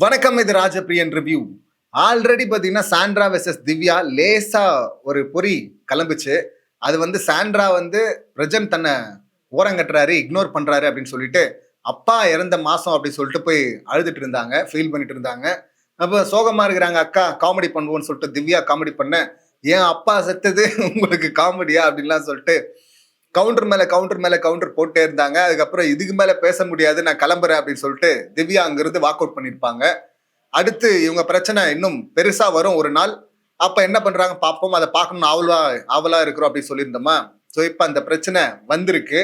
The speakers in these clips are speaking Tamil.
வணக்கம், இது ராஜபிரியன் ரிவ்யூ. ஆல்ரெடி பாத்தீங்கன்னா சாண்ட்ரா வெர்சஸ் திவ்யா லேசா ஒரு பொறி கிளம்புச்சு. அது வந்து சாண்ட்ரா வந்து பிரஜன் தன்னை ஓரங்கட்டுறாரு, இக்னோர் பண்றாரு அப்படின்னு சொல்லிட்டு அப்பா இறந்த மாசம் அப்படின்னு சொல்லிட்டு போய் அழுதுட்டு இருந்தாங்க, ஃபீல் பண்ணிட்டு இருந்தாங்க. அப்ப சோகமா இருக்கிறாங்க அக்கா, காமெடி பண்ணுவோம்னு சொல்லிட்டு திவ்யா காமெடி பண்ண, ஏன் அப்பா செத்தது உங்களுக்கு காமெடியா அப்படின்லாம் சொல்லிட்டு கவுண்டர் மேல கவுண்டர் மேல கவுண்டர் போட்டே இருந்தாங்க. அதுக்கப்புறம் இதுக்கு மேல பேச முடியாது, நான் கிளம்புறேன் அப்படின்னு சொல்லிட்டு திவ்யா அங்கிருந்து வாக் அவுட் பண்ணிருப்பாங்க. அடுத்து இவங்க பிரச்சனை இன்னும் பெருசா வரும் ஒரு நாள். அப்ப என்ன பண்றாங்க பார்ப்போம். அதை பார்க்கணும்னு ஆவலா இருக்கிறோம் அப்படின்னு சொல்லியிருந்தோமா. ஸோ இப்ப அந்த பிரச்சனை வந்திருக்கு.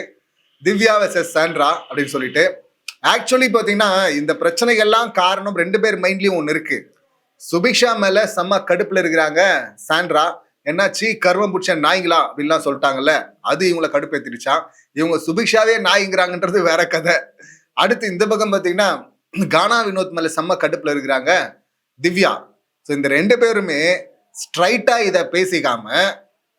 திவ்யா வெர்சஸ் சாண்ட்ரா அப்படின்னு சொல்லிட்டு. ஆக்சுவலி பாத்தீங்கன்னா இந்த பிரச்சனைகள்லாம் காரணம் ரெண்டு பேர் மைண்ட்லயும் ஒண்ணு இருக்கு. சுபிக்ஷா மேல செம்ம கடுப்புல இருக்கிறாங்க சாண்ட்ரா. என்னாச்சு கர்வம் பிடிச்ச நாய்ங்களா அப்படின்லாம் சொல்லிட்டாங்கல்ல, அது இவங்களை கடுப்பேத்திடுச்சான். இவங்க சுபிக்ஷாவே நாய்ங்கிறாங்கன்றது வேற கதை. அடுத்து இந்த பக்கம் பாத்தீங்கன்னா கானா வினோத் மேல செம்ம கடுப்புல இருக்கிறாங்க திவ்யா. ஸோ இந்த ரெண்டு பேருமே ஸ்ட்ரைட்டா இதை பேசிக்காம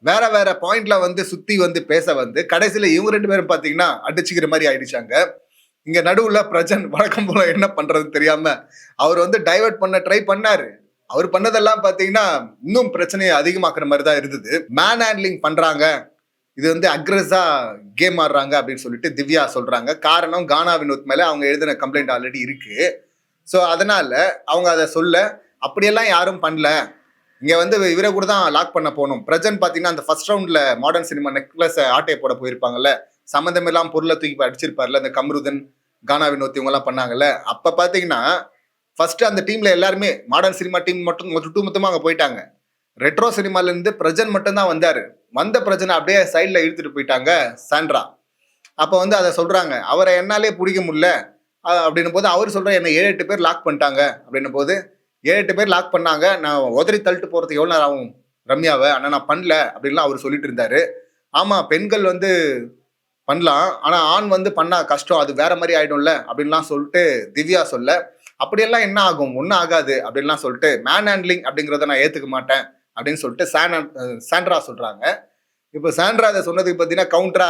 வேற வேற பாயிண்ட்ல வந்து சுத்தி வந்து பேச வந்து கடைசியில இவங்க ரெண்டு பேரும் பாத்தீங்கன்னா அடிச்சுக்கிற மாதிரி ஆயிடுச்சாங்க. இங்க நடுவுல பிரஜன் வழக்கம் போல என்ன பண்றதுன்னு தெரியாம அவர் வந்து டைவர்ட் பண்ண ட்ரை பண்ணாரு. அவர் பண்ணதெல்லாம் பாத்தீங்கன்னா இன்னும் பிரச்சனையை அதிகமாக்குற மாதிரி தான் இருந்தது. மேன் ஹேண்ட்லிங் பண்றாங்க, இது வந்து அக்ரெஸா கேம் ஆடுறாங்க அப்படின்னு சொல்லிட்டு திவ்யா சொல்றாங்க. காரணம் கானா வினோத் மேல அவங்க எழுதின கம்ப்ளைண்ட் ஆல்ரெடி இருக்கு. ஸோ அதனால அவங்க அதை சொல்ல, அப்படியெல்லாம் யாரும் பண்ணல, இங்க வந்து இவரை கூட தான் லாக் பண்ண போகணும். பிரஜன் பாத்தீங்கன்னா அந்த ஃபர்ஸ்ட் ரவுண்ட்ல மாடர்ன் சினிமா நெக்லஸ் ஆட்டையை போட போயிருப்பாங்கல்ல, சம்மந்தம் எல்லாம் பொருளை தூக்கி அடிச்சிருப்பார்ல, இந்த கம்ருதன் கானா வினோத் இவங்க எல்லாம் பண்ணாங்கல்ல. அப்ப பாத்தீங்கன்னா ஃபர்ஸ்ட் அந்த டீம்ல எல்லாருமே மாடர்ன் சினிமா டீம் மட்டும் ஒட்டுமொத்தமா அங்க போயிட்டாங்க. ரெட்ரோ சினிமால இருந்து பிரஜன் மட்டும் தான் வந்தாரு. வந்த பிரஜனை அப்படியே சைட்ல இழுத்துட்டு போயிட்டாங்க சாண்ட்ரா. அப்ப வந்து அதை சொல்றாங்க, அவரை என்னாலே பிடிக்க முடியல அப்படின்னும் போது அவர் சொல்ற, என்ன 7-8 பேர் லாக் பண்ணிட்டாங்க அப்படின்னும் போது 7-8 பேர் லாக் பண்ணாங்க, நான் உதறி தள்ளிட்டு போறதுக்கு எவ்வளவு நேரம் ஆகும் ரம்யாவை, ஆனா நான் பண்ணல அப்படின்லாம் அவர் சொல்லிட்டு இருந்தாரு. ஆமா, பெண்கள் வந்து பண்ணலாம், ஆனா ஆண் வந்து பண்ணா கஷ்டம், அது வேற மாதிரி ஆயிடும்ல அப்படின்லாம் சொல்லிட்டு திவ்யா சொல்ல, அப்படியெல்லாம் என்ன ஆகும், ஒன்னும் ஆகாது அப்படின்லாம் சொல்லிட்டு மேன் ஹேண்ட்லிங் அப்படிங்கிறத நான் ஏத்துக்க மாட்டேன் அப்படின்னு சொல்லிட்டு சாண்ட்ரா சொல்றாங்க. இப்ப சாண்ட்ரா அதை சொன்னதுக்கு பார்த்தீங்கன்னா கவுண்டரா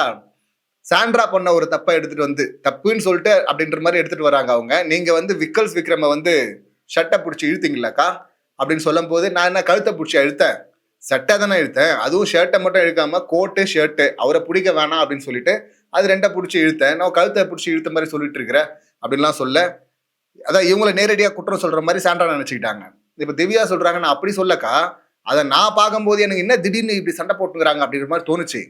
சாண்ட்ரா பண்ண ஒரு தப்பை எடுத்துட்டு வந்து தப்புன்னு சொல்லிட்டு அப்படின்ற மாதிரி எடுத்துட்டு வராங்க அவங்க. நீங்க வந்து விக்கல்ஸ் விக்ரம வந்து ஷர்ட்டை பிடிச்சி இழுத்தீங்களாக்கா அப்படின்னு சொல்லும் போது, நான் என்ன கழுத்தை பிடிச்சி இழுத்தேன், சட்டை தானே இழுத்தேன், அதுவும் ஷர்ட்டை மட்டும் இழுக்காம கோட்டு ஷர்ட்டு அவரை பிடிக்க வேணாம் அப்படின்னு சொல்லிட்டு அது ரெண்டை பிடிச்சி இழுத்தேன், நான் கழுத்தை பிடிச்சி இழுத்த மாதிரி சொல்லிட்டு இருக்கிறேன் அப்படின்லாம் சொல்ல, அதான் இவங்களை நேரடியா குற்றம் சொல்ற மாதிரி சாண்ட்ரா நினைச்சுக்கிட்டாங்க. இப்ப திவ்யா சொல்றாங்க, நான் அப்படி சொல்லக்கா, அதை நான் பார்க்கும்போது எனக்கு என்ன திடீர்னு இப்படி சண்டை போட்டுக்கிறாங்க அப்படின்ற மாதிரி தோணுச்சு.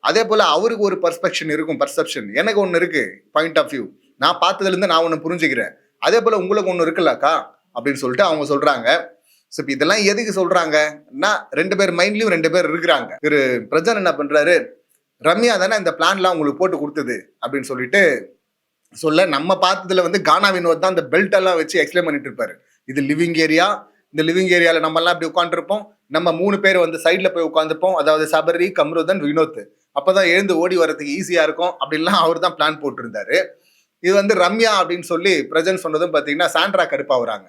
அதே போல அவருக்கு ஒரு பர்ஸ்பெக்ஷன் இருக்கும், பர்செப்ஷன் எனக்கு ஒன்று இருக்கு, பாயிண்ட் ஆஃப் வியூ, நான் பார்த்ததுல இருந்து நான் ஒன்று புரிஞ்சுக்கிறேன், அதே போல உங்களுக்கு ஒன்று இருக்குல்லக்கா அப்படின்னு சொல்லிட்டு அவங்க சொல்றாங்க. ஸோ இதெல்லாம் எதுக்கு சொல்றாங்கன்னா, ரெண்டு பேர் மைண்ட்லயும் ரெண்டு பேர் இருக்கிறாங்க. திரு பிரஜன் என்ன பண்றாரு, ரம்யா தானே இந்த பிளான்லாம் உங்களுக்கு போட்டு கொடுத்தது அப்படின்னு சொல்லிட்டு சொல்ல, நம்ம பார்த்ததுல வந்து கானா வினோத் தான் இந்த பெல்ட் எல்லாம் வச்சு எக்ஸ்பிளைன் பண்ணிட்டு இருப்பாரு. இது லிவிங் ஏரியா, இந்த லிவிங் ஏரியால நம்ம எல்லாம் இப்படி உட்காந்துருப்போம், நம்ம 3 பேர் வந்து சைட்ல போய் உட்காந்துருப்போம், அதாவது சபரி, கம்ருதன், வினோத், அப்பதான் எழுந்து ஓடி வரதுக்கு ஈஸியா இருக்கும் அப்படின்லாம் அவர் தான் பிளான் போட்டு இருந்தாரு. இது வந்து ரம்யா அப்படின்னு சொல்லி பிரஜன் சொன்னதும் பாத்தீங்கன்னா சாண்ட்ரா கடுப்பாகுறாங்க.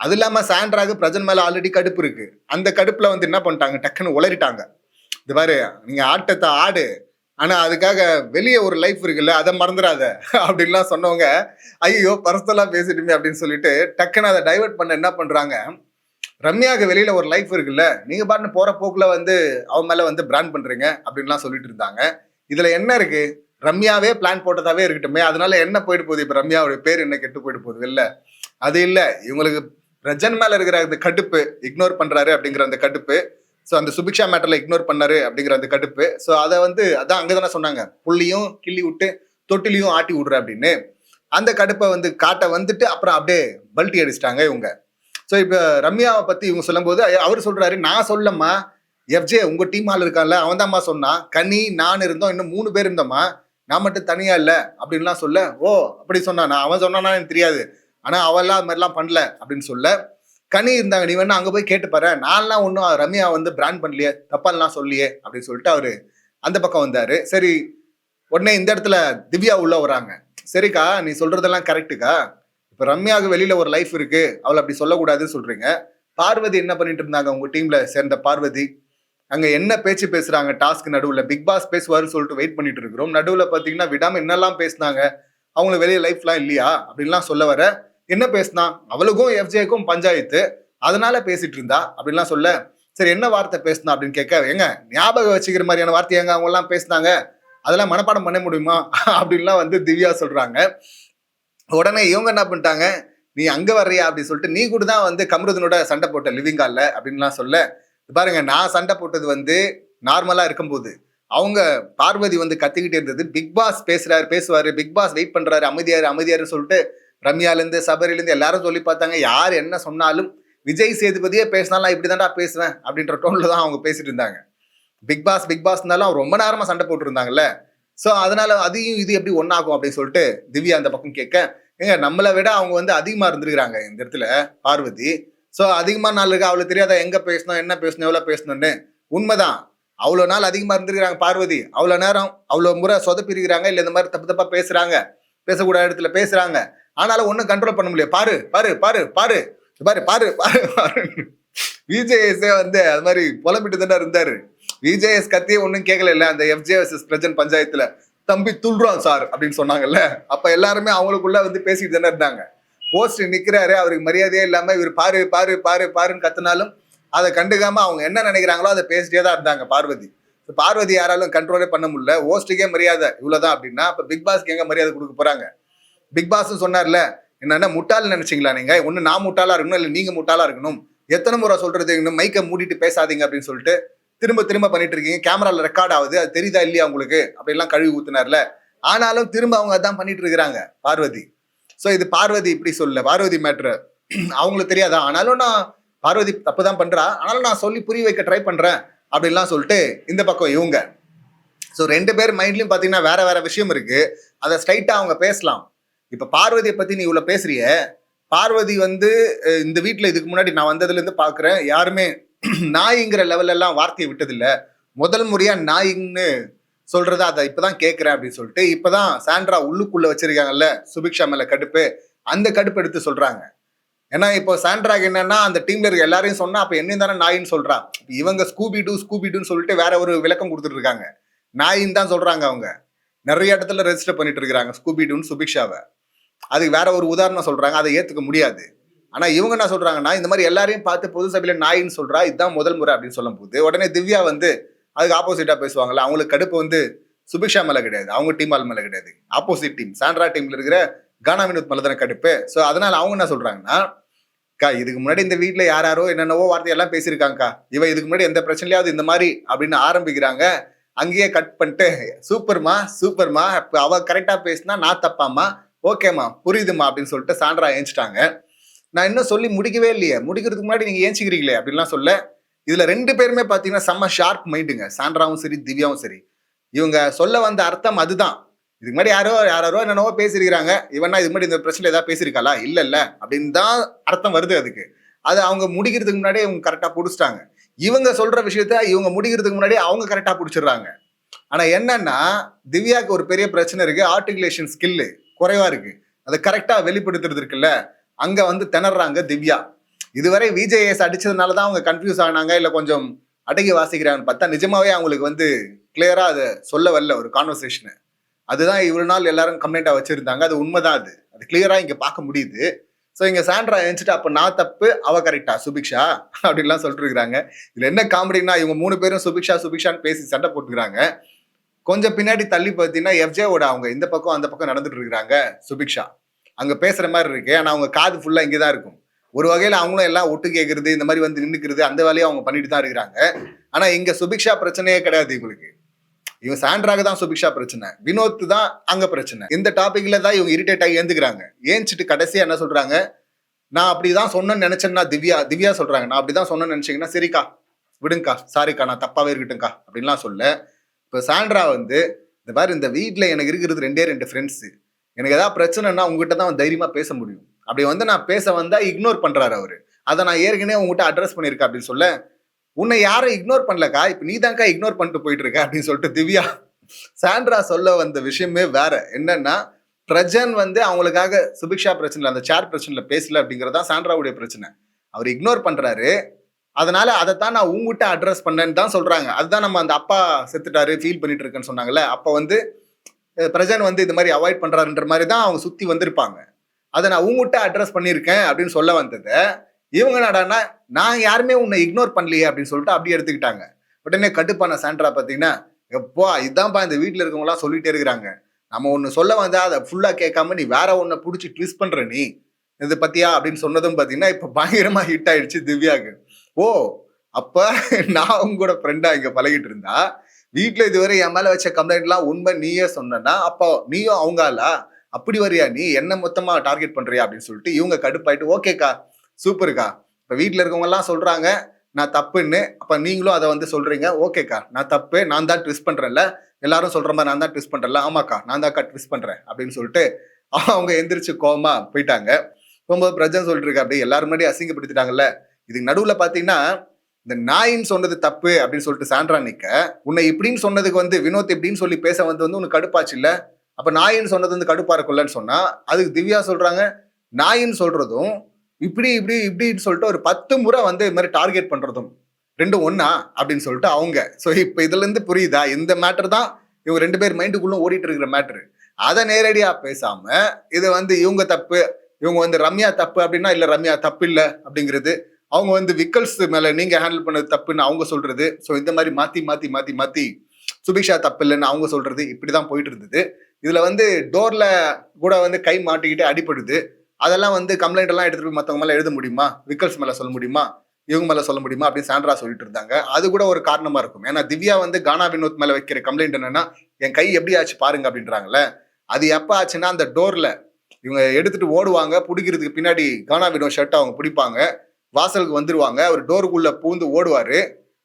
அது இல்லாம சாண்ட்ராக்கு பிரஜன் மேல ஆல்ரெடி கடுப்பு இருக்கு. அந்த கடுப்புல வந்து என்ன பண்ணிட்டாங்க, டக்குன்னு உளறிட்டாங்க. இது பாரு, நீங்க ஆட்டத்தை ஆடு, ஆனா அதுக்காக வெளியே ஒரு லைஃப் இருக்குல்ல, அதை மறந்துடாத அப்படின்லாம் சொன்னவங்க, ஐயோ பர்சனலா பேசிட்டுமே அப்படின்னு சொல்லிட்டு டக்குன்னு அதை டைவர்ட் பண்ண என்ன பண்றாங்க, ரம்யாவுக்கு வெளியில ஒரு லைஃப் இருக்குல்ல, நீங்க பாட்டு போற போக்குல வந்து அவன் மேல வந்து பிராண்ட் பண்றீங்க அப்படின்லாம் சொல்லிட்டு இருந்தாங்க. இதுல என்ன இருக்கு, ரம்யாவே பிளான் போட்டதாவே இருக்கட்டுமே, அதனால என்ன போயிட்டு போகுது, இப்ப ரம்யாவுடைய பேர் என்ன கெட்டு போயிட்டு போகுது இல்ல. அது இல்ல, இவங்களுக்கு பிரஜன் மேல இருக்கிற அந்த கடுப்பு, இக்னோர் பண்றாரு அப்படிங்கிற அந்த கடுப்பு, ஸோ அந்த சுபிக்ஷா மேட்டர்ல இக்னோர் பண்ணாரு அப்படிங்கிற அந்த கடுப்பு, ஸோ அதை வந்து அதான் அங்கதானே சொன்னாங்க, புள்ளியும் கிள்ளி விட்டு தொட்டிலையும் ஆட்டி விடுற அப்படின்னு, அந்த கடுப்பை வந்து காட்ட வந்துட்டு அப்புறம் அப்படியே பல்ட்டி அடிச்சிட்டாங்க இவங்க. ஸோ இப்போ ரம்யாவை பத்தி இவங்க சொல்லும் போது அவர் சொல்றாரு, நான் சொல்லம்மா, எஃப்ஜே உங்க டீம் ஆள் இருக்கான்ல அவன் தான்மா சொன்னான், கனி நான் இருந்தோம், இன்னும் 3 பேர் இருந்தோம்மா, நான் மட்டும் தனியா இல்ல அப்படின்லாம் சொல்ல, ஓ அப்படி சொன்னானா, அவன் சொன்னானா எனக்கு தெரியாது, ஆனா அவெல்லாம் அது மாதிரிலாம் பண்ணல அப்படின்னு சொல்ல, கனி இருந்தாங்க, நீ வேணா அங்க போய் கேட்டு பாரு, நான்லாம் ஒன்றும் ரம்யா வந்து பிராண்ட் பண்ணலையே, தப்பாலாம் சொல்லியே அப்படின்னு சொல்லிட்டு அவரு அந்த பக்கம் வந்தாரு. சரி, உடனே இந்த இடத்துல திவ்யா உள்ள வராங்க. சரிக்கா, நீ சொல்றதெல்லாம் கரெக்டுக்கா, இப்ப ரம்யாவுக்கு வெளியில ஒரு லைஃப் இருக்கு, அவளை அப்படி சொல்லக்கூடாதுன்னு சொல்றீங்க. பார்வதி என்ன பண்ணிட்டு இருந்தாங்க, உங்க டீம்ல சேர்ந்த பார்வதி அங்க என்ன பேச்சு பேசுறாங்க, டாஸ்க் நடுவுல பிக் பாஸ் பேசுவாருன்னு சொல்லிட்டு வெயிட் பண்ணிட்டு இருக்கிறோம், நடுவுல பாத்தீங்கன்னா விடாம என்னெல்லாம் பேசினாங்க, அவங்களுக்கு வெளியே லைஃப்லாம் இல்லையா அப்படின்லாம் சொல்ல வர, என்ன பேசினா, அவளுக்கும் எஃப்ஜேக்கும் பஞ்சாயத்து, அதனால பேசிட்டு இருந்தா அப்படின்லாம் சொல்ல, சரி என்ன வார்த்தை பேசினா அப்படின்னு கேட்க, ஏங்க ஞாபகம் வச்சுக்கிற மாதிரியான வார்த்தை எங்க அவங்க எல்லாம் பேசினாங்க, அதெல்லாம் மனப்பாடம் பண்ண முடியுமா அப்படின்லாம் வந்து திவ்யா சொல்றாங்க. உடனே இவங்க என்ன பண்ணிட்டாங்க, நீ அங்க வர்றியா அப்படின்னு சொல்லிட்டு, நீ கூட தான் வந்து கமருதனோட சண்டை போட்ட லிவிங் ஹால்ல அப்படின்லாம் சொல்ல, பாருங்க நான் சண்டை போட்டது வந்து நார்மலா இருக்கும்போது, அவங்க பார்வதி வந்து கத்திக்கிட்டே இருந்தது, பிக் பாஸ் பேசுவாரு, பிக் பாஸ் வெயிட் பண்றாரு, அமைதியாரு சொல்லிட்டு ரம்யால இருந்து சபரில இருந்து எல்லாரும் சொல்லி பார்த்தாங்க. யார் என்ன சொன்னாலும் விஜய் சேதுபதியே பேசினாலும் நான் இப்படிதான்டா பேசுவேன் அப்படின்ற டோன்ல தான் அவங்க பேசிட்டு இருந்தாங்க. பிக் பாஸ்னாலும் அவங்க ரொம்ப நேரமா சண்டை போட்டு இருந்தாங்கல்ல. சோ அதனால அதையும் இது எப்படி ஒன்னாகும் அப்படின்னு சொல்லிட்டு திவ்யா அந்த பக்கம் கேட்க, ஏங்க நம்மளை விட அவங்க வந்து அதிகமா இருந்திருக்கிறாங்க இந்த இடத்துல பார்வதி. சோ அதிகமா நாள் இருக்கு, அவளுக்கு தெரியாத எங்க பேசணும், என்ன பேசணும், எவ்வளவு பேசணும்னு. உண்மைதான், அவ்வளவு நாள் அதிகமா இருந்திருக்கிறாங்க பார்வதி. அவ்வளவு நேரம் அவ்வளவு முறை சொதப்பி இருக்கிறாங்க, இல்ல இந்த மாதிரி தப்பு தப்பா பேசுறாங்க, பேசக்கூடாத இடத்துல பேசுறாங்க. ஆனாலும் ஒன்னும் கண்ட்ரோல் பண்ண முடியல. பாரு பாரு பாரு பாரு பாரு பாரு பாரு பாரு விஜேஎஸ்ஏ வந்து அது மாதிரி புலம்பிட்டு தானே இருந்தாரு. விஜேஎஸ் கத்தியே ஒன்னும் கேட்கல இல்ல அந்த எஃப்ஜே வர்சஸ் பிரஜன் பஞ்சாயத்துல, தம்பி துள்ளுறான் சார் அப்படின்னு சொன்னாங்கல்ல. அப்ப எல்லாருமே அவங்களுக்குள்ள வந்து பேசிட்டு தானே இருந்தாங்க. போஸ்ட் நிக்கிறாரு, அவருக்கு மரியாதையே இல்லாம இவர் பாரு பாரு பாரு பாருன்னு கத்துனாலும் அதை கண்டுக்காம அவங்க என்ன நினைக்கிறாங்களோ அதை பேசிட்டே தான் இருந்தாங்க பார்வதி. பார்வதி யாராலும் கண்ட்ரோலே பண்ண முடியல. ஹோஸ்டுக்கே மரியாதை இவ்வளவுதான் அப்படின்னா அப்ப பிக் பாஸ்க்கு எங்க மரியாதை கொடுக்க போறாங்க? பிக் பாஸ் சொன்னார்ல, என்னன்னா முட்டாள் நினைச்சீங்களா நீங்க? ஒண்ணு நான் முட்டாளா இருக்கணும், இல்ல நீங்க முட்டாளா இருக்கணும். எத்தனை முறை சொல்றது, இன்னும் மைக்க மூடிட்டு பேசாதீங்க அப்படின்னு சொல்லிட்டு திரும்ப திரும்ப பண்ணிட்டு இருக்கீங்க. கேமரால ரெக்கார்ட் ஆகுது, அது தெரியுதா இல்லையா உங்களுக்கு அப்படிலாம் கழுவி ஊத்துனார்ல. ஆனாலும் திரும்ப அவங்க அதான் பண்ணிட்டு இருக்கிறாங்க பார்வதி. சோ இது பார்வதி இப்படி சொல்ல, பார்வதி மேட்ரு அவங்களுக்கு தெரியாதா? ஆனாலும் நான் பார்வதி தப்புதான் பண்றா, ஆனாலும் நான் சொல்லி புரிய வைக்க ட்ரை பண்றேன் அப்படின்லாம் சொல்லிட்டு இந்த பக்கம் இவங்க. ஸோ ரெண்டு பேர் மைண்ட்லயும் பாத்தீங்கன்னா வேற வேற விஷயம் இருக்கு. அதை ஸ்ட்ரைட்டா அவங்க பேசலாம். இப்ப பார்வதியை பத்தி நீ இவ்வளவு பேசுறிய, பார்வதி வந்து இந்த வீட்டுல இதுக்கு முன்னாடி நான் வந்ததுல இருந்து பாக்குறேன், யாருமே நாய்ங்கிற லெவல்ல எல்லாம் வார்த்தையை விட்டதில்ல. முதல் முறையா நாயின்னு சொல்றதா அதை இப்பதான் கேட்கிறேன் அப்படின்னு சொல்லிட்டு இப்பதான் சாண்ட்ரா உள்ளுக்குள்ள வச்சிருக்காங்கல்ல சுபிக்ஷா மேல கடுப்பு, அந்த கடுப்பு எடுத்து சொல்றாங்க. ஏன்னா இப்போ சாண்ட்ராக்கு என்னன்னா அந்த டீம்ல இருக்க எல்லாரையும் சொன்னா அப்ப என்ன தானே நாயின்னு சொல்றா. இவங்க ஸ்கூபிடுன்னு சொல்லிட்டு வேற ஒரு விளக்கம் கொடுத்துட்டு இருக்காங்க. நாயின்னு தான் சொல்றாங்க அவங்க. நிறைய இடத்துல ரெஜிஸ்டர் பண்ணிட்டு இருக்காங்க ஸ்கூபிடுன்னு சுபிக்ஷாவை. அதுக்கு வேற ஒரு உதாரணம் சொல்றாங்க, அதை ஏத்துக்க முடியாது. ஆனா இவங்க என்ன சொல்றாங்கன்னா, இந்த மாதிரி எல்லாரையும் பார்த்து பொது சபையில நாயின்னு சொல்றா, இதுதான் முதல் முறை அப்படின்னு சொல்லும் போது உடனே திவ்யா வந்து அதுக்கு ஆப்போசிட்டா பேசுவாங்கல்ல. அவங்களுக்கு கடுப்பு வந்து சுபிக்ஷா மேல கிடையாது, அவங்க டீம் ஆள் மேல கிடையாது, ஆப்போசிட் டீம் சாண்ட்ரா டீம்ல இருக்கிற கானா வினோத் மேல தானே கடுப்பு. ஸோ அதனால அவங்க என்ன சொல்றாங்கன்னா, அக்கா இதுக்கு முன்னாடி இந்த வீட்டுல யாரோ என்னென்னவோ வார்த்தையெல்லாம் பேசியிருக்காங்கக்கா, இவ இதுக்கு முன்னாடி எந்த பிரச்சனையாவது இந்த மாதிரி அப்படின்னு ஆரம்பிக்கிறாங்க. அங்கேயே கட் பண்ணிட்டு சூப்பர்மா இப்ப அவ கரெக்டா பேசினா நான் தப்பாமா, ஓகேம்மா புரியுதுமா அப்படின்னு சொல்லிட்டு சாண்ட்ரா ஏஞ்சிட்டாங்க. நான் இன்னும் சொல்லி முடிக்கவே இல்லையே, முடிக்கிறதுக்கு முன்னாடி நீங்க ஏஞ்சிக்கிறீங்களே அப்படின்லாம் சொல்ல. இதுல ரெண்டு பேருமே பாத்தீங்கன்னா செம்ம ஷார்ப் மைண்டுங்க, சாண்ட்ராவும் சரி திவ்யாவும் சரி. இவங்க சொல்ல வந்த அர்த்தம் அதுதான். இதுக்கு முன்னாடி யாரோ என்னென்னவோ பேசியிருக்கிறாங்க, இவனா இது மாதிரி இந்த பிரச்சனை ஏதாவது பேசியிருக்காளா, இல்ல அப்படின்னு தான் அர்த்தம் வருது அதுக்கு. அது அவங்க முடிக்கிறதுக்கு முன்னாடி இவங்க கரெக்டா புடிச்சிட்டாங்க. இவங்க சொல்ற விஷயத்த இவங்க முடிக்கிறதுக்கு முன்னாடி அவங்க கரெக்டா புடிச்சிடுறாங்க. ஆனா என்னன்னா திவ்யாவுக்கு ஒரு பெரிய பிரச்சனை இருக்கு, ஆர்டிகுலேஷன் ஸ்கில் குறைவா இருக்கு. அதை கரெக்டா வெளிப்படுத்துறது இருக்குல்ல, அங்க வந்து திணறாங்க திவ்யா. இதுவரை விஜேஎஸ் அடிச்சதுனாலதான் அவங்க கன்ஃபியூஸ் ஆனாங்க, இல்ல கொஞ்சம் அடங்கி வாசிக்கிறாங்கன்னு பார்த்தா நிஜமாவே அவங்களுக்கு வந்து கிளியரா அதை சொல்ல வரல ஒரு கான்வர்சேஷன். அதுதான் இவ்வளவு நாள் எல்லாரும் கம்ப்ளைண்டா வச்சிருந்தாங்க. அது உண்மைதான், அது கிளியரா இங்க பார்க்க முடியுது. ஸோ இங்க சாண்ட்ரா எழுந்துட்டு அப்ப நான் தப்பு அவ கரெக்டா சுபிக்ஷா அப்படின்லாம் சொல்லிட்டு இருக்காங்க. இதுல என்ன காமெடினா இவங்க மூணு பேரும் சுபிக்ஷான்னு பேசி சண்டை போட்டுக்கிறாங்க. கொஞ்சம் பின்னாடி தள்ளி பார்த்தீங்கன்னா எஃப்ஜேவோட அவங்க இந்த பக்கம் அந்த பக்கம் நடந்துட்டு இருக்கிறாங்க சுபிக்ஷா. அங்க பேசுற மாதிரி இருக்கு, ஆனா அவங்க காது ஃபுல்லா இங்கதான் இருக்கும். ஒரு வகையில அவங்களும் எல்லாம் ஒட்டு கேட்கறது இந்த மாதிரி வந்து நின்னுக்கிறது அந்த வேலையை அவங்க பண்ணிட்டு தான் இருக்கிறாங்க. ஆனா இங்க சுபிக்ஷா பிரச்சனையே கிடையாது இவங்களுக்கு. இவங்க சாண்ட்ராக தான் சுபிக்ஷா பிரச்சனை, வினோத் தான் அங்க பிரச்சனை. இந்த டாபிக்ல தான் இவங்க இரிட்டேட் ஆகி ஏந்துக்கிறாங்க. ஏஞ்சிட்டு கடைசியா என்ன சொல்றாங்க, நான் அப்படிதான் சொன்னேன்னு நினைச்சேன்னா திவ்யா சொல்றாங்க, நான் அப்படிதான் சொன்னேன்னு நினைச்சீங்கன்னா சரிக்கா விடுங்கக்கா, சாரிக்கா நான் தப்பாவே இருக்கட்டும்க்கா அப்படின்லாம் சொல்ல. இப்போ சாண்ட்ரா வந்து இந்த மாதிரி இந்த வீட்டில் எனக்கு இருக்கிறது ரெண்டு ஃப்ரெண்ட்ஸ், எனக்கு ஏதாவது பிரச்சனைனா உங்ககிட்ட தான் தைரியமா பேச முடியும். அப்படி வந்து நான் பேச வந்தா இக்னோர் பண்றாரு அவரு. அதை நான் ஏற்கனவே உங்ககிட்ட அட்ரஸ் பண்ணியிருக்கேன் அப்படின்னு சொல்ல, உன்னை யாரும் இக்னோர் பண்ணலக்கா, இப்ப நீ தான்க்கா இக்னோர் பண்ணிட்டு போயிட்டு இருக்க அப்படின்னு சொல்லிட்டு திவ்யா. சாண்ட்ரா சொல்ல வந்த விஷயமே வேற. என்னன்னா பிரஜன் வந்து அவங்களுக்காக சுபிக்ஷா பிரச்சனை அந்த சேர் பிரச்சனைல பேசல அப்படிங்கறதா சாண்ட்ராவுடைய பிரச்சனை. அவர் இக்னோர் பண்றாரு, அதனால அதைத்தான் நான் உங்ககிட்ட அட்ரஸ் பண்ணேன்னு தான் சொல்றாங்க. அதுதான் நம்ம அந்த அப்பா செத்துட்டாரு ஃபீல் பண்ணிட்டு இருக்கேன்னு சொன்னாங்கல்ல, அப்ப வந்து பிரஜன் வந்து இது மாதிரி அவாய்ட் பண்றாருன்ற மாதிரி தான் அவங்க சுத்தி வந்திருப்பாங்க. அதை நான் உங்ககிட்ட அட்ரஸ் பண்ணியிருக்கேன் அப்படின்னு சொல்ல வந்தது. இவங்க என்னடான்னா, நான் யாருமே உன்னை இக்னோர் பண்ணலையே அப்படின்னு சொல்லிட்டு அப்படி எடுத்துக்கிட்டாங்க. உடனே கடுப்பான சாண்ட்ரா பார்த்தீங்கன்னா, எப்பா இதான்ப்பா இந்த வீட்டில் இருக்கவங்களாம் சொல்லிட்டே இருக்கிறாங்க. நம்ம ஒன்று சொல்ல வந்தா அதை ஃபுல்லா கேட்காம நீ வேற ஒன்றை பிடிச்சி ட்விஸ்ட் பண்ற நீ இது பத்தியா அப்படின்னு சொன்னதும் பார்த்தீங்கன்னா, இப்போ பயங்கரமா ஹிட் ஆயிடுச்சு திவ்யாவுக்கு. ஓ அப்ப நான் உங்க கூட ஃப்ரெண்டா இங்க பழகிட்டு இருந்தா, வீட்டுல இதுவரை என் மேல வச்ச கம்ப்ளைண்ட் எல்லாம் உண்மை நீயே சொன்னா, அப்போ நீயும் அவங்க ஆளா? அப்படி வரியா நீ என்ன மொத்தமா டார்கெட் பண்றியா அப்படின்னு சொல்லிட்டு இவங்க கடுப்பாயிட்டு, ஓகேக்கா சூப்பருக்கா, இப்ப வீட்டுல இருக்கவங்க எல்லாம் சொல்றாங்க நான் தப்புன்னு, அப்ப நீங்களும் அதை வந்து சொல்றீங்க. ஓகேக்கா நான் தப்பு, நான் தான் ட்விஸ்ட் பண்றேன்ல, எல்லாரும் சொல்ற மாதிரி நான் தான் ட்விஸ்ட் பண்றேன்ல, ஆமாக்கா நான் தான்க்கா ட்விஸ்ட் பண்றேன் அப்படின்னு சொல்லிட்டு அவங்க எந்திரிச்சு கோவமா போயிட்டாங்க. போகும்போது பிரஜன் சொல்லிட்டு இருக்கா, அப்படி எல்லாரும் முன்னாடி அசிங்கப்படுத்திட்டாங்கல்ல. இதுக்கு நடுவுல பாத்தீங்கன்னா, இந்த நாயின்னு சொன்னது தப்பு அப்படின்னு சொல்லிட்டு சாண்ட்ரா நிக்க, உன்னை இப்படின்னு சொன்னதுக்கு வந்து வினோத் இப்படின்னு சொல்லி பேச வந்து உனக்கு கடுப்பாச்சு இல்ல, அப்ப நாயின்னு சொன்னது வந்து கடுப்பா இருக்கும்லன்னு சொன்னா, அதுக்கு திவ்யா சொல்றாங்க நாயின்னு சொல்றதும் இப்படி இப்படி இப்படின்னு சொல்லிட்டு ஒரு 10 முறை வந்து இது மாதிரி டார்கெட் பண்றதும் ரெண்டும் ஒண்ணா அப்படின்னு சொல்லிட்டு அவங்க. சோ இப்ப இதுல இருந்து புரியுதா, இந்த மேட்டர் தான் இவங்க 2 பேர் மைண்டுக்குள்ள ஓடிட்டு இருக்கிற மேட்ரு. அதை நேரடியா பேசாம இது வந்து இவங்க தப்பு, இவங்க வந்து ரம்யா தப்பு அப்படின்னா இல்ல ரம்யா தப்பு இல்ல அப்படிங்கிறது, அவங்க வந்து விக்கல்ஸ் மேல நீங்க ஹேண்டில் பண்ணது தப்புன்னு அவங்க சொல்றது. ஸோ இந்த மாதிரி மாத்தி மாத்தி மாத்தி மாத்தி சுபிக்ஷா தப்பு இல்லைன்னு அவங்க சொல்றது, இப்படிதான் போயிட்டு இருந்தது. இதுல வந்து டோர்ல கூட வந்து கை மாட்டிக்கிட்டு அடிபடுது. அதெல்லாம் வந்து கம்ப்ளைண்ட் எல்லாம் எடுத்துட்டு போய் மத்தவங்க மேல எழுத முடியுமா, விக்கல்ஸ் மேல சொல்ல முடியுமா, இவங்க மேல சொல்ல முடியுமா அப்படின்னு சாண்ட்ரா சொல்லிட்டு இருந்தாங்க. அது கூட ஒரு காரணமா இருக்கும். ஏன்னா திவ்யா வந்து கானா வினோத் மேல வைக்கிற கம்ப்ளைண்ட் என்னன்னா, என் கை எப்படி ஆச்சு பாருங்க அப்படின்றாங்கல்ல. அது எப்ப ஆச்சுன்னா, அந்த டோர்ல இவங்க எடுத்துட்டு ஓடுவாங்க, பிடிக்கிறதுக்கு பின்னாடி கானா வினோத் ஷர்ட் அவங்க பிடிப்பாங்க, வாசலுக்கு வந்துருவாங்க, அவர் டோருக்குள்ள பூந்து ஓடுவாரு.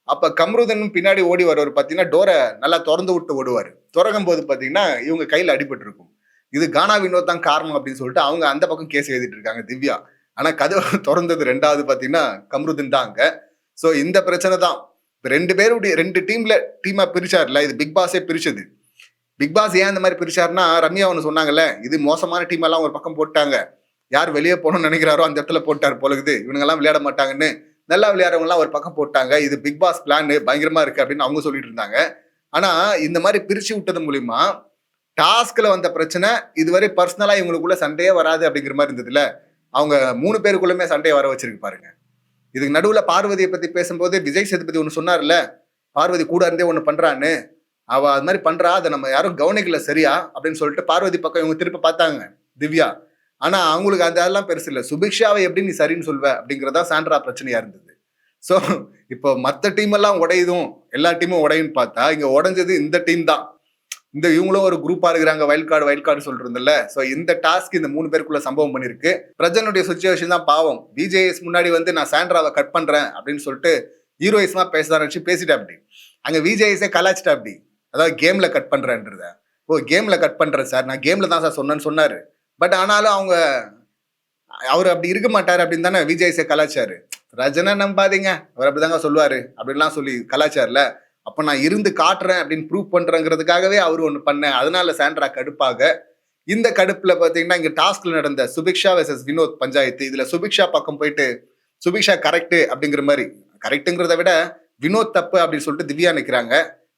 அப்ப கம்ருதன் பின்னாடி ஓடி வருவார் பாத்தீங்கன்னா, டோரை நல்லா திறந்து விட்டு ஓடுவாரு. திறக்கும் போது பாத்தீங்கன்னா இவங்க கையில அடிபட்டு இருக்கும். இது கானா வினோத் தான் காரணம் அப்படின்னு சொல்லிட்டு அவங்க அந்த பக்கம் கேஸ் எழுதிட்டு இருக்காங்க திவ்யா. ஆனா கதவு திறந்தது 2வது பாத்தீங்கன்னா கம்ருதன் தான் அங்க. சோ இந்த பிரச்சனை தான் 2 பேருடைய 2 டீமா பிரிச்சார்ல, இது பிக் பாஸே பிரிச்சது. பிக் பாஸ் ஏன் இந்த மாதிரி பிரிச்சாருன்னா, ரம்யா ஒன்று சொன்னாங்கல்ல, இது மோசமான டீம் எல்லாம் ஒரு பக்கம் போட்டாங்க, யார் வெளியே போகணும்னு நினைக்கிறாரோ அந்த இடத்துல போட்டார் போலகுது, இவங்க எல்லாம் விளையாட மாட்டாங்கன்னு நல்லா விளையாடுறவங்க எல்லாம் ஒரு பக்கம் போட்டாங்க. இது பிக் பாஸ் பிளான் பயங்கரமா இருக்கு அப்படின்னு அவங்க சொல்லிட்டு இருந்தாங்க. ஆனா இந்த மாதிரி பிரிச்சு விட்டது மூலியமா டாஸ்க்ல வந்த பிரச்சனை இதுவரை பர்சனலா இவங்களுக்குள்ள சண்டையே வராது அப்படிங்கிற மாதிரி இருந்ததுல, அவங்க 3 பேருக்குள்ளுமே சண்டையை வர வச்சிருக்கு பாருங்க. இதுக்கு நடுவுல பார்வதியை பத்தி பேசும்போது விஜய் சேதுபதி ஒண்ணு சொன்னார்ல, பார்வதி கூட இருந்தே ஒண்ணு பண்றான்னு, அவ அது மாதிரி பண்றா, அதை நம்ம யாரும் கவனிக்கல சரியா அப்படின்னு சொல்லிட்டு பார்வதி பக்கம் இவங்க திருப்பி பார்த்தாங்க திவ்யா. ஆனா அவங்களுக்கு அதெல்லாம் பெருசு இல்லை, சுபிக்ஷாவை எப்படி நீ சரின்னு சொல்வ அப்படிங்கறதா சாண்ட்ரா பிரச்சனையா இருந்தது. சோ இப்போ மத்த டீம் எல்லாம் உடையுதும் எல்லா டீமும் உடையுன்னு பார்த்தா, இங்க உடைஞ்சது இந்த டீம் தான். இந்த இவங்களும் ஒரு குரூப்பா இருக்கிறாங்க, வைல்ட் கார்டு சொல்றதுல. சோ இந்த டாஸ்க் இந்த 3 பேருக்குள்ள சம்பவம் பண்ணிருக்கு. பிரஜனுடைய சுச்சுவேஷன் தான் பாவம். பிஜேஎஸ் முன்னாடி வந்து நான் சாண்ட்ராவை கட் பண்றேன் அப்படின்னு சொல்லிட்டு ஹீரோயிஸ்மா பேசுறா நினைச்சு பேசிட்டா அப்படி, அங்க விஜேஎஸே கலாச்சிட்டா அப்படி, அதாவது கேம்ல கட் பண்றேன்றத. ஓ கேம்ல கட் பண்றேன் சார், நான் கேம்ல தான் சார் சொன்னேன்னு சொன்னாரு. பட் ஆனாலும் அவங்க அவர் அப்படி இருக்க மாட்டாரு அப்படின்னு தானே விஜேஎஸே கலாச்சாரு. ரஜனை நம்பாதீங்க, அவர் அப்படிதாங்க சொல்லுவாரு அப்படின்லாம் சொல்லி கலாச்சார்ல. அப்ப நான் இருந்து காட்டுறேன் அப்படின்னு ப்ரூவ் பண்றேங்கிறதுக்காகவே அவர் ஒண்ணு பண்ணேன். அதனால சாண்ட்ரா கடுப்பாக, இந்த கடுப்புல பாத்தீங்கன்னா இங்க டாஸ்க்ல நடந்த சுபிக்ஷா வெர்சஸ் வினோத் பஞ்சாயத்து, இதுல சுபிக்ஷா பக்கம் போயிட்டு சுபிக்ஷா கரெக்ட் அப்படிங்கிற மாதிரி, கரெக்ட்ங்கிறத விட வினோத் தப்பு அப்படின்னு சொல்லிட்டு திவ்யா நிக்கிறாங்க,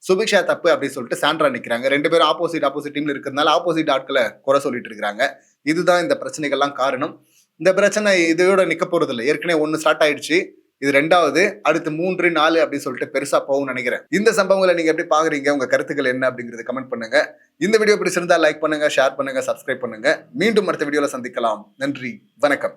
சுபிக்ஷா தப்பு அப்படின்னு சொல்லிட்டு சாண்ட்ரா நிக்கிறாங்க. 2 பேரும் ஆப்போசிட் டீம்ல இருக்கிறதுனால ஆப்போசிட் ஆட்களை குறை சொல்லிட்டு இருக்காங்க. இதுதான் இந்த பிரச்சனைகள்லாம் காரணம். இந்த பிரச்சனை இதோட நிக்க போறது இல்லை, ஏற்கனவே 1 ஸ்டார்ட் ஆயிடுச்சு, இது 2வது, அடுத்து 3, 4 அப்படின்னு சொல்லிட்டு பெருசா போகும்னு நினைக்கிறேன். இந்த சம்பவங்களை நீங்க எப்படி பாக்குறீங்க, உங்க கருத்துக்கள் என்ன அப்படிங்கறத கமெண்ட் பண்ணுங்க. இந்த வீடியோ பிடிச்சிருந்தா லைக் பண்ணுங்க, ஷேர் பண்ணுங்க, சப்ஸ்கிரைப் பண்ணுங்க. மீண்டும் அடுத்த வீடியோல சந்திக்கலாம். நன்றி, வணக்கம்.